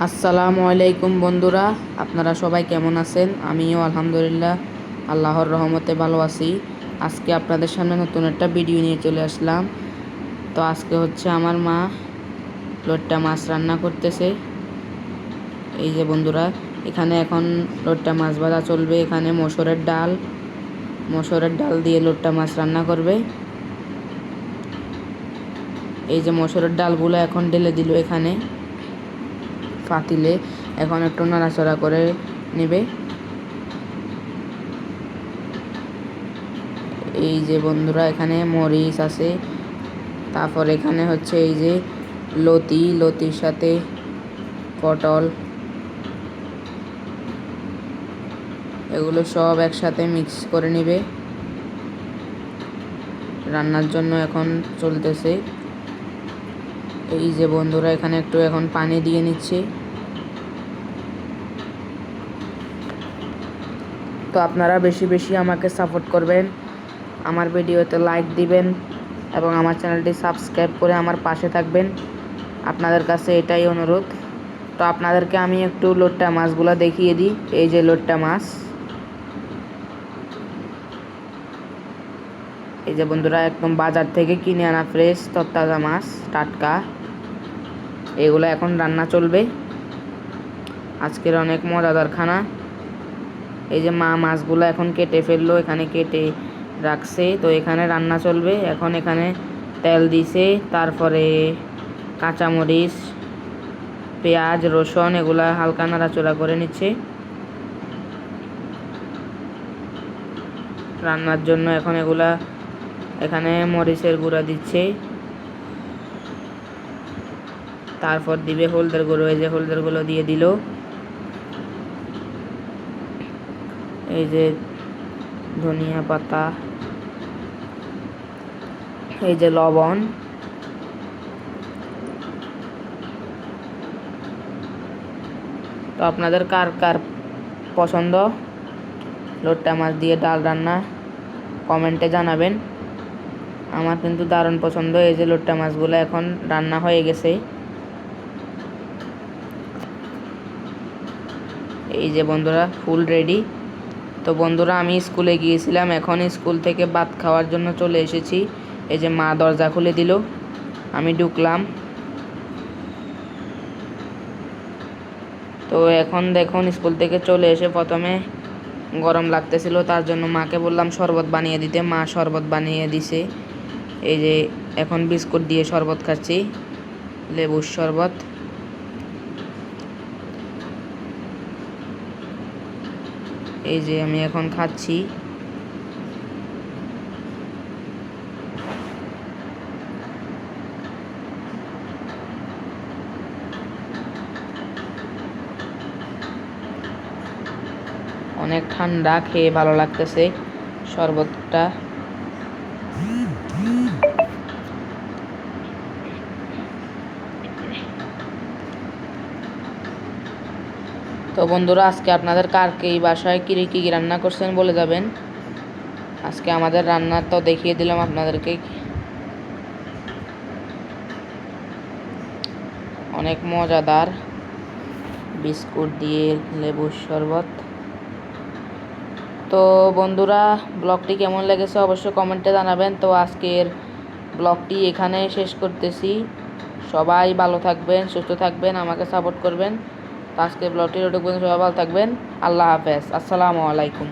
আসসালামু আলাইকুম বন্ধুরা, আপনারা সবাই কেমন আছেন? আমিও আলহামদুলিল্লাহ আল্লাহর রহমতে ভালো আছি। আজকে আপনাদের সামনে নতুন একটা ভিডিও নিয়ে চলে আসলাম। তো আজকে হচ্ছে আমার মা লইট্টা মাছ রান্না করতেছে। এই যে বন্ধুরা, এখানে এখন লইট্টা মাছ ভাজা চলবে। এখানে মসুরের ডাল দিয়ে লইট্টা মাছ রান্না করবে। এই যে মসুরের ডালগুলো এখন ঢেলে দিল এখানে পাতিলে। এখন একটু নাড়াচাড়া করে নেবে। এই যে বন্ধুরা, এখানে মরিচ আছে, তারপর এখানে হচ্ছে এই যে লতির সাথে পটল, এগুলো সব একসাথে মিক্স করে নেবে। রান্নার জন্য এখন চলতেছে। এই যে বন্ধুরা, এখানে একটু এখন পানি দিয়ে নিচ্ছে। তো আপনারা বেশি বেশি আমাকে সাপোর্ট করবেন, আমার ভিডিওতে লাইক দিবেন এবং আমার চ্যানেলটি সাবস্ক্রাইব করে আমার পাশে থাকবেন। আপনাদের কাছে এটাই অনুরোধ। তো আপনাদেরকে আমি একটু লইট্টা মাছগুলো দেখিয়ে দিই। এই যে লইট্টা মাছ, এই যে বন্ধুরা, একদম বাজার থেকে কিনে আনা ফ্রেশ তরতাজা মাছ, টাটকা। এগুলো এখন রান্না চলবে। আজকের অনেক মজাদার খানা। এই যে মা মাছগুলো এখন কেটে ফেললো, এখানে কেটে রাখছে। তো এখানে রান্না চলবে। এখন এখানে তেল দিছে, তারপরে কাঁচামরিচ, পেঁয়াজ, রসুন এগুলা হালকা নাড়াচড়া করে নিচ্ছে রান্নার জন্য। এখন এখানে মরিচের গুঁড়া দিচ্ছে, তারপর দিবে হলদের গুঁড়ো। এই যে হলদের গুঁড়ো দিয়ে দিল। এই যে ধনিয়া পাতা, এই যে লবণ। তো আপনাদের কার কার পছন্দ লইট্টা মাছ দিয়ে ডাল রান্না, কমেন্টে জানাবেন। আমার কিন্তু দারুণ পছন্দ। এই যে লইট্টা মাছগুলো এখন রান্না হয়ে গেছে। এই যে বন্ধুরা, ফুল রেডি। তো বন্ধুরা, আমি স্কুলে গিয়েছিলাম, এখন স্কুল থেকে ভাত খাওয়ার জন্য চলে এসেছি। এই যে মা দরজা খুলে দিল, আমি ঢুকলাম। তো এখন দেখুন, স্কুল থেকে চলে এসে প্রথমে গরম লাগতেছিল, তার জন্য মাকে বললাম শরবত বানিয়ে দিতে। মা শরবত বানিয়ে দিছে। এই যে এখন বিস্কুট দিয়ে শরবত খাচ্ছি, লেবুর শরবত। এই যে আমি এখন খাচ্ছি। অনেক ঠান্ডা, খেয়ে ভালো লাগতেছে শরবতটা। তো বন্ধুরা, আজকে আপনাদের কার এই বাসায় কী কী রান্না করছেন বলে যাবেন। আজকে আমাদের রান্না তো দেখিয়ে দিলাম আপনাদেরকে। অনেক মজাদার, বিস্কুট দিয়ে লেবুর শরবত। তো বন্ধুরা, ব্লগটি কেমন লেগেছে অবশ্যই কমেন্টে জানাবেন। তো আজকের ব্লগটি এখানে শেষ করতেছি। সবাই ভালো থাকবেন, সুস্থ থাকবেন, আমাকে সাপোর্ট করবেন। তো আজকের ব্লগটি সবাই ভালো থাকবেন। আল্লাহ হাফেজ, আসসালামু আলাইকুম।